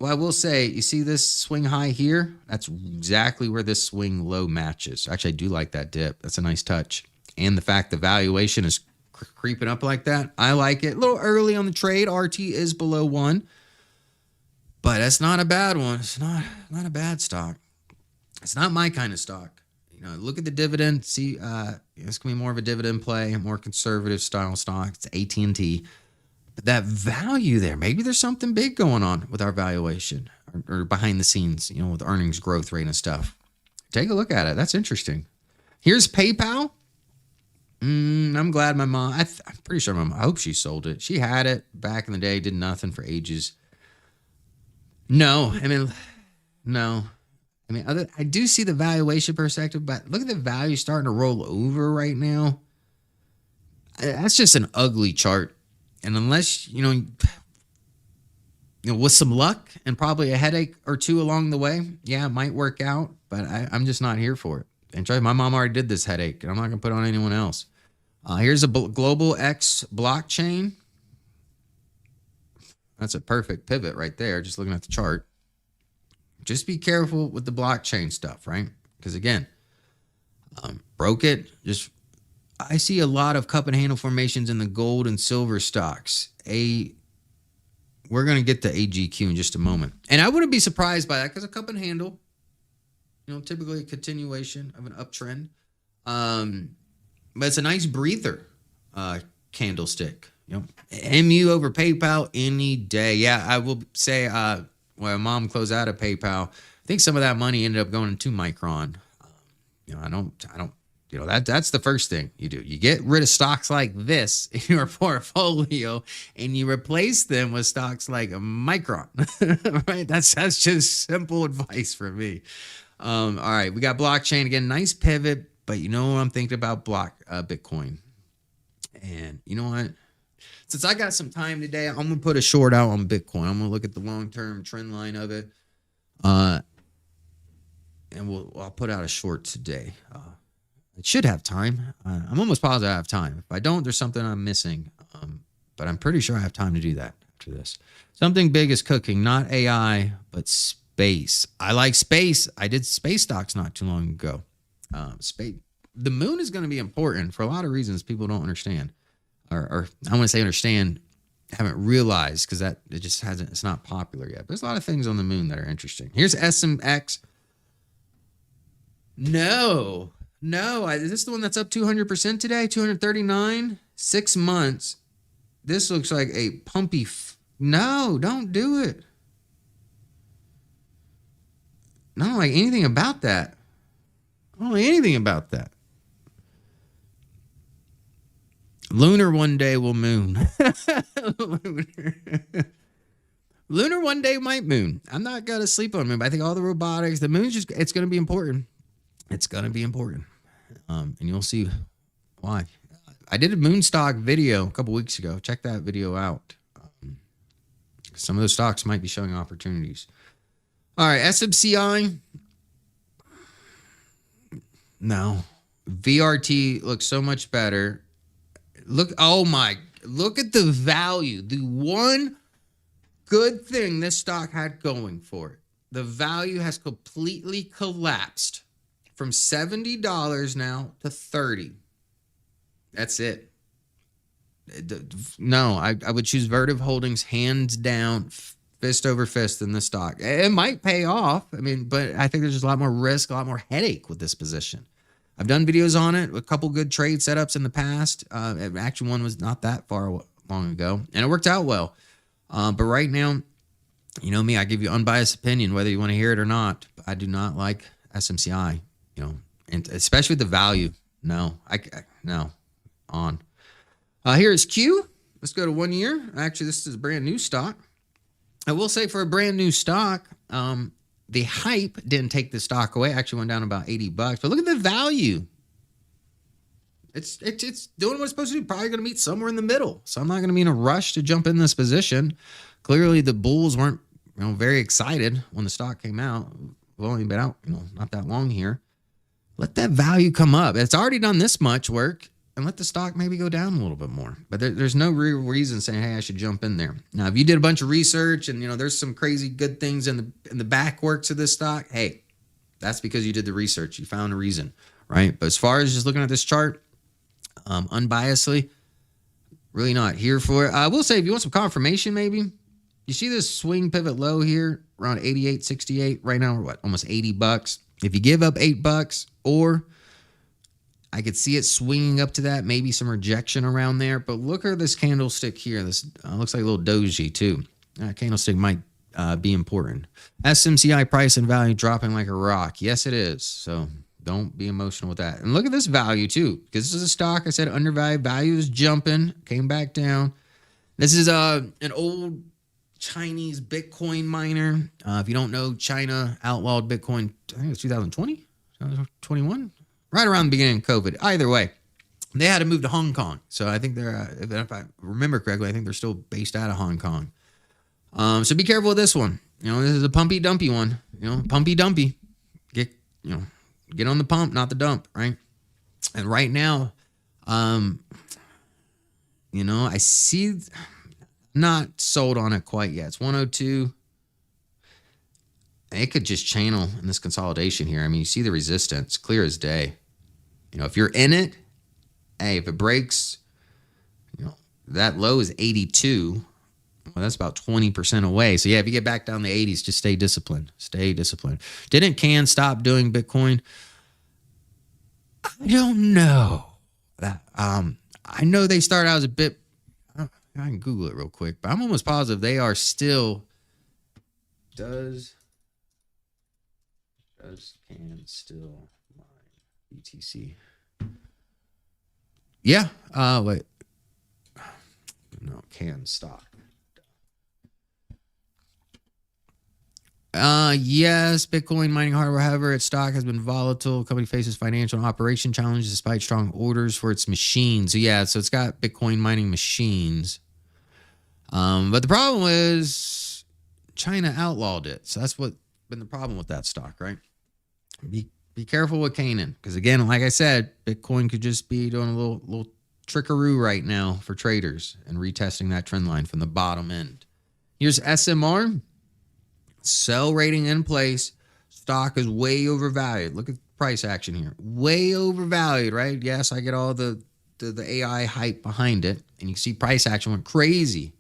I will say, you see this swing high here? That's exactly where this swing low matches. Actually, I do like that dip. That's a nice touch. And the fact the valuation is creeping up like that, I like it. A little early on the trade. RT is below 1. But that's not a bad one. It's not a bad stock. It's not my kind of stock. Look at the dividend. See, it's going to be more of a dividend play, a more conservative style stock. It's AT&T. But that value there, maybe there's something big going on with our valuation or behind the scenes, with earnings growth rate and stuff. Take a look at it. That's interesting. Here's PayPal. I'm glad my mom, I'm pretty sure I hope she sold it. She had it back in the day, did nothing for ages. I do see the valuation perspective, but look at the value starting to roll over right now. That's just an ugly chart. And unless, with some luck and probably a headache or two along the way, yeah, it might work out, but I'm just not here for it. And trust me, my mom already did this headache, and I'm not going to put it on anyone else. Here's a Global X blockchain. That's a perfect pivot right there, just looking at the chart. Just be careful with the blockchain stuff, right? Because again, broke it. I see a lot of cup and handle formations in the gold and silver stocks. We're going to get to AGQ in just a moment. And I wouldn't be surprised by that because a cup and handle, typically a continuation of an uptrend. But it's a nice breather candlestick. MU over PayPal any day. Yeah, I will say when mom closed out of PayPal, I think some of that money ended up going into Micron. I don't You know, that's the first thing you do. You get rid of stocks like this in your portfolio and you replace them with stocks like Micron. Right? That's just simple advice for me. All right, we got blockchain again. Nice pivot, but you know what I'm thinking about Bitcoin. And you know what? Since I got some time today, I'm gonna put a short out on Bitcoin. I'm gonna look at the long-term trend line of it. And I'll put out a short today. I should have time. I'm almost positive I have time. If I don't, there's something I'm missing. But I'm pretty sure I have time to do that after this. Something big is cooking, not AI, but space. I like space. I did space stocks not too long ago. Space. The moon is going to be important for a lot of reasons people don't understand. Or I want to say understand, haven't realized because it just hasn't, it's not popular yet. But there's a lot of things on the moon that are interesting. Here's SMX. No, is this the one that's up 200% today? 239, 6 months. This looks like a pumpy. No, don't do it. I don't like anything about that. Lunar one day will moon. Lunar one day might moon. I'm not going to sleep on moon, but I think all the robotics, the moon's just, it's going to be important. It's going to be important. And you'll see why. I did a moon stock video a couple weeks ago. Check that video out. Some of those stocks might be showing opportunities. All right, SMCI. No. VRT looks so much better. Look at the value. The one good thing this stock had going for it. The value has completely collapsed from $70 now to $30. That's it. No, I would choose Vertiv Holdings hands down, fist over fist in this stock. It might pay off. I mean, but I think there's just a lot more risk, a lot more headache with this position. I've done videos on it, a couple good trade setups in the past. Actually, one was not that far long ago, and it worked out well. But right now, you know me, I give you unbiased opinion, whether you want to hear it or not. I do not like SMCI, you know, and especially the value. No. On. Here is Q. Let's go to 1 year. Actually, this is a brand new stock. I will say for a brand new stock, the hype didn't take the stock away. Actually went down about $80. But look at the value. It's doing what it's supposed to do. Probably going to meet somewhere in the middle. So I'm not going to be in a rush to jump in this position. Clearly, the bulls weren't, very excited when the stock came out. We've only been out, not that long here. Let that value come up. It's already done this much work, and let the stock maybe go down a little bit more. But there's no real reason saying, hey, I should jump in there. Now, if you did a bunch of research and, there's some crazy good things in the back works of this stock, hey, that's because you did the research. You found a reason, right? But as far as just looking at this chart, unbiasedly, really not here for it. I will say, if you want some confirmation, maybe you see this swing pivot low here around 88.68 right now. We're what, almost $80. If you give up $8, or I could see it swinging up to that, maybe some rejection around there. But look at this candlestick here. This looks like a little doji too. Candlestick might be important. SMCI price and value dropping like a rock. Yes, it is. So don't be emotional with that. And look at this value too, because this is a stock I said undervalued. Value is jumping, came back down. This is an old Chinese Bitcoin miner. If you don't know, China outlawed Bitcoin, I think it was 2020, 2021, right around the beginning of COVID. Either way, they had to move to Hong Kong. So I think they're, if I remember correctly, I think they're still based out of Hong Kong. So be careful with this one. This is a pumpy dumpy one. Pumpy dumpy. Get on the pump, not the dump, right? And right now, I see, not sold on it quite yet. It's 102. It could just channel in this consolidation here. I mean, you see the resistance, clear as day. If you're in it, hey, if it breaks, that low is 82. Well, that's about 20% away. So yeah, if you get back down the 80s, just stay disciplined. Stay disciplined. Didn't Can stop doing Bitcoin? I don't know. I know they started out as a bit. I can Google it real quick, but I'm almost positive they are still. Does Can still mine BTC? Yeah. Wait. No, canned stock. Yes, Bitcoin mining hardware, however, its stock has been volatile. Company faces financial and operation challenges despite strong orders for its machines. So yeah, so it's got Bitcoin mining machines. But the problem is China outlawed it. So that's what been the problem with that stock, right? Be careful with Canaan, because again, like I said, Bitcoin could just be doing a little trickaroo right now for traders and retesting that trend line from the bottom end. Here's SMR. Sell rating in place. Stock is way overvalued. Look at price action here. Way overvalued, right? Yes, I get all the AI hype behind it. And you can see price action went crazy.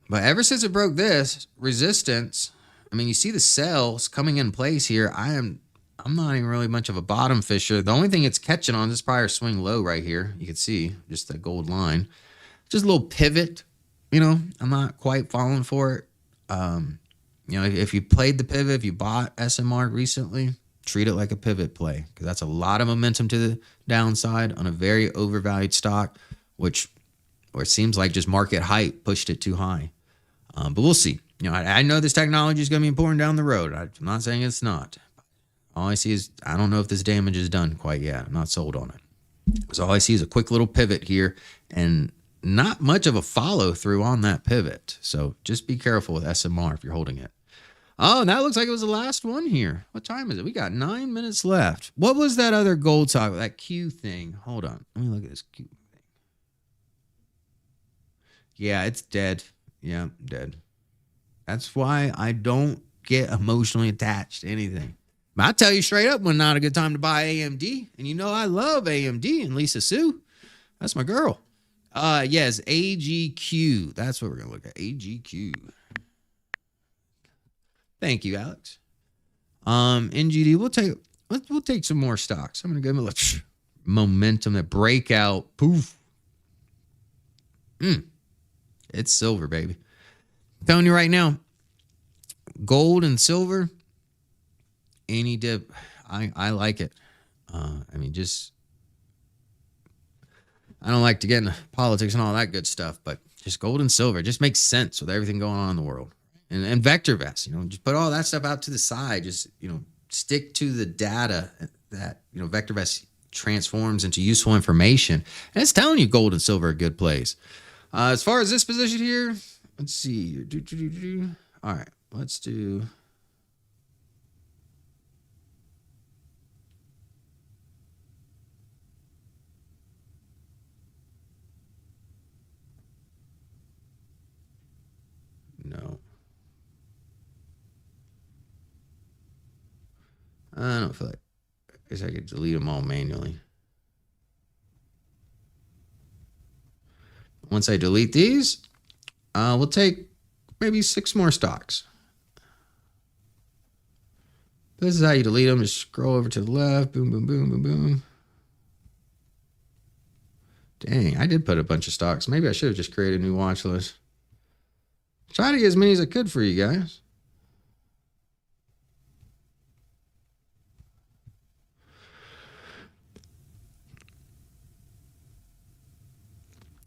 But ever since it broke this resistance, I mean, you see the sells coming in place here. I'm not even really much of a bottom fisher. The only thing it's catching on is probably a swing low right here. You can see just that gold line. Just a little pivot. You know, I'm not quite falling for it. You know, if you played the pivot, if you bought SMR recently, treat it like a pivot play, because that's a lot of momentum to the downside on a very overvalued stock, or it seems like just market hype pushed it too high. But we'll see. You know, I know this technology is going to be important down the road. I'm not saying it's not. All I see is I don't know if this damage is done quite yet. I'm not sold on it. So all I see is a quick little pivot here and not much of a follow through on that pivot. So just be careful with SMR if you're holding it. Oh, and that looks like it was the last one here. What time is it? We got 9 minutes left. What was that other gold stock? That Q thing. Hold on. Let me look at this Q thing. Yeah, it's dead. Yeah, dead. That's why I don't get emotionally attached to anything. But I tell you straight up when not a good time to buy AMD. And you know I love AMD and Lisa Sue. That's my girl. Yes, AGQ. That's what we're gonna look at. AGQ. Thank you, Alex. NGD. We'll take some more stocks. I'm gonna give them a momentum, that breakout. Poof. It's silver, baby. I'm telling you right now, gold and silver, any dip, I like it. I mean, just I don't like to get into politics and all that good stuff, but just gold and silver just makes sense with everything going on in the world. And VectorVest, you know, just put all that stuff out to the side. Just, you know, stick to the data that, you know, VectorVest transforms into useful information. And it's telling you gold and silver are good plays. As far as this position here, let's see. All right, let's do. No. I don't feel like, I guess I could delete them all manually. Once I delete these, we'll take maybe 6 more stocks. This is how you delete them. Just scroll over to the left. Boom, boom, boom, boom, boom. Dang, I did put a bunch of stocks. Maybe I should have just created a new watch list. Try to get as many as I could for you guys.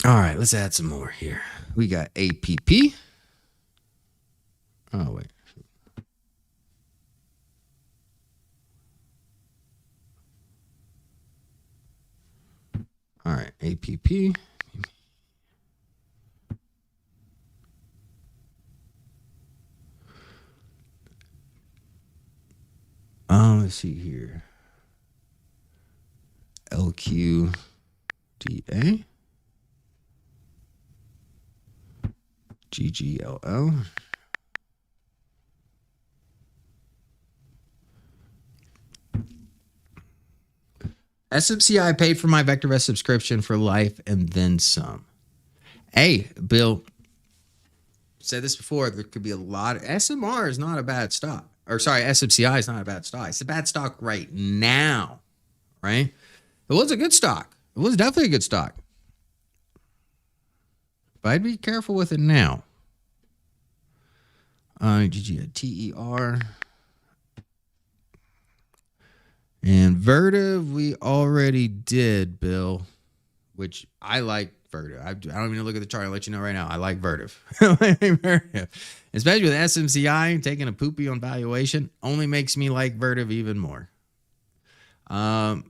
All right, let's add some more here. We got APP. Oh, wait. All right, APP. Let's see here. LQDA. GGLL. SMCI paid for my VectorVest subscription for life and then some. Hey, Bill, said this before, there could be a lot of SMR is not a bad stock. Or sorry, SMCI is not a bad stock. It's a bad stock right now, right? It was a good stock. It was definitely a good stock. But I'd be careful with it now. TER. And Vertiv, we already did, Bill, which I like Vertiv. I don't even look at the chart. I'll let you know right now. I like Vertiv. Especially with SMCI taking a poopy on valuation, only makes me like Vertiv even more. Pfizer.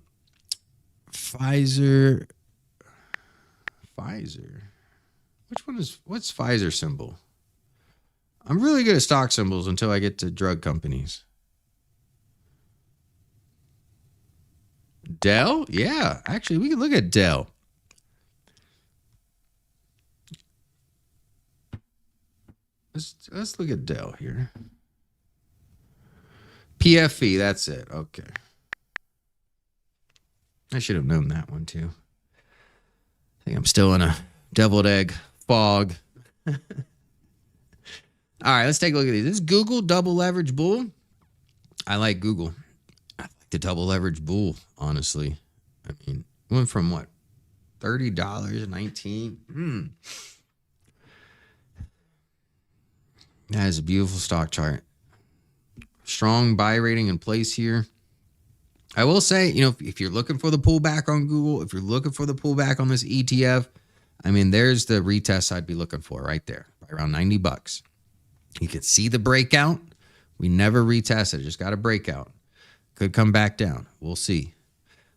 What's Pfizer symbol? I'm really good at stock symbols until I get to drug companies. Dell? Yeah, actually, we can look at Dell. Let's look at Dell here. PFE, that's it. Okay. I should have known that one too. I think I'm still in a deviled egg fog. All right, let's take a look at these. This is Google double leverage bull. I like Google. I like the double leverage bull, honestly. I mean, went from what? $30, $19. That is a beautiful stock chart. Strong buy rating in place here. I will say, if you're looking for the pullback on Google, if you're looking for the pullback on this ETF, I mean, there's the retest I'd be looking for right there, around $90. You could see the breakout. We never retested, just got a breakout. Could come back down. We'll see.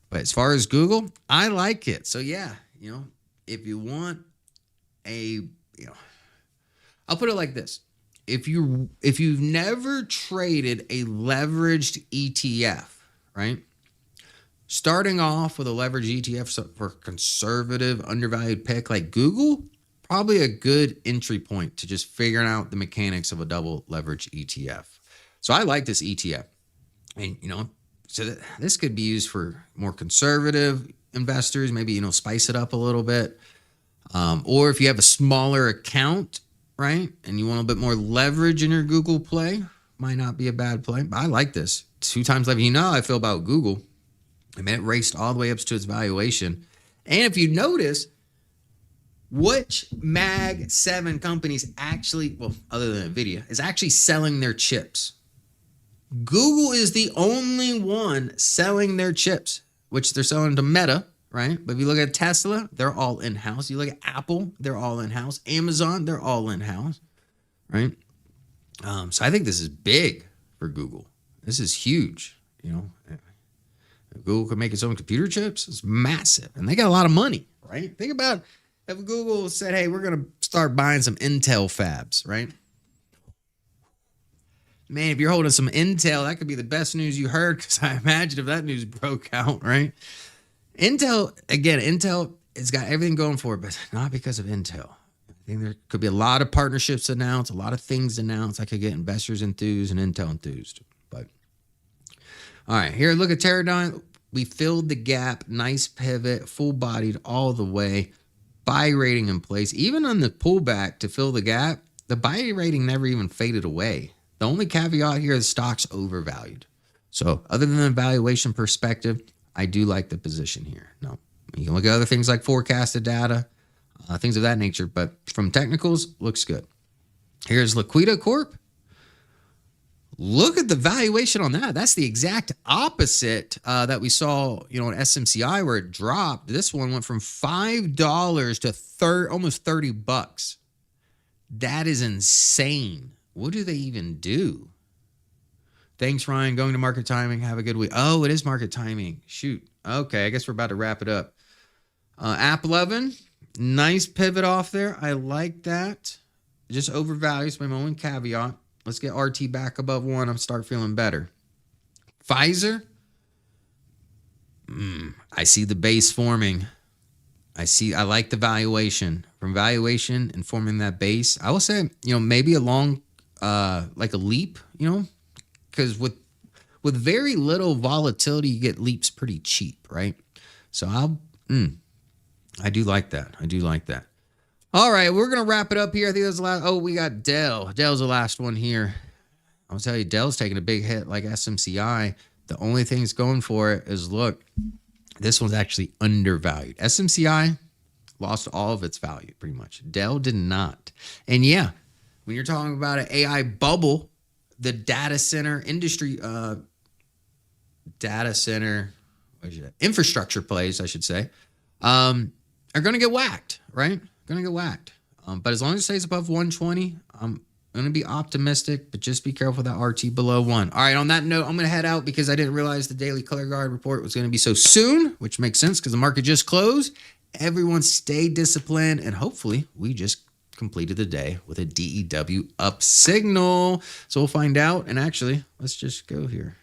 But as far as Google, I like it. So yeah, if you want I'll put it like this. If you've never traded a leveraged ETF, right? Starting off with a leveraged ETF for conservative, undervalued pick like Google, probably a good entry point to just figuring out the mechanics of a double leverage ETF. So I like this ETF. And, so this could be used for more conservative investors, maybe, spice it up a little bit. Or if you have a smaller account, right, and you want a bit more leverage in your Google play, might not be a bad play. But I like this. 2 times leverage. You know how I feel about Google. I mean, it raced all the way up to its valuation. And if you notice, which Mag 7 companies actually, well, other than NVIDIA, is actually selling their chips? Google is the only one selling their chips, which they're selling to Meta, right? But if you look at Tesla, they're all in-house. You look at Apple, they're all in-house. Amazon, they're all in-house, right? So I think this is big for Google. This is huge, Google could make its own computer chips. It's massive. And they got a lot of money, right? Think about if Google said, hey, we're going to start buying some Intel fabs, right? Man, if you're holding some Intel, that could be the best news you heard, because I imagine if that news broke out, right? Intel, it's got everything going for it, but not because of Intel. I think there could be a lot of partnerships announced, a lot of things announced. I could get investors enthused and Intel enthused. But all right, here, look at Teradyne. We filled the gap. Nice pivot, full-bodied all the way. Buy rating in place. Even on the pullback to fill the gap, the buy rating never even faded away. The only caveat here is the stock's overvalued. So other than the valuation perspective, I do like the position here. No, you can look at other things like forecasted data, things of that nature, but from technicals, looks good. Here's Liquida Corp. Look at the valuation on that. That's the exact opposite that we saw, in SMCI where it dropped. This one went from $5 to almost $30. That is insane. What do they even do? Thanks, Ryan. Going to market timing. Have a good week. Oh, it is market timing. Shoot. Okay, I guess we're about to wrap it up. App 11. Nice pivot off there. I like that. Just overvalued. It's my only caveat. Let's get RT back above 1. I'm start feeling better. Pfizer. I see the base forming. I like the valuation. From valuation and forming that base, I will say, maybe a long, like a leap, because with very little volatility, you get leaps pretty cheap, right? So I do like that. I do like that. All right, we're going to wrap it up here. I think that's the last. Oh, we got Dell. Dell's the last one here. I'll tell you, Dell's taking a big hit like SMCI. The only thing that's going for it is, look, this one's actually undervalued. SMCI lost all of its value pretty much. Dell did not. And yeah, when you're talking about an AI bubble, the data center industry data center, infrastructure plays, I should say, are going to get whacked, right? Going to get whacked. But as long as it stays above 120, I'm going to be optimistic, but just be careful with that RT below 1. All right, on that note, I'm going to head out because I didn't realize the daily color guard report was going to be so soon, which makes sense because the market just closed. Everyone stay disciplined, and hopefully we just completed the day with a DEW up signal. So we'll find out. And actually, let's just go here.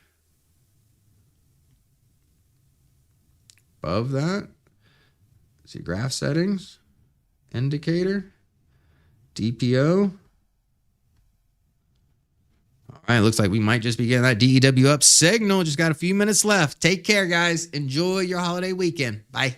Above that, see graph settings, indicator, DPO. All right, looks like we might just be getting that DEW up signal. Just got a few minutes left. Take care, guys. Enjoy your holiday weekend. Bye.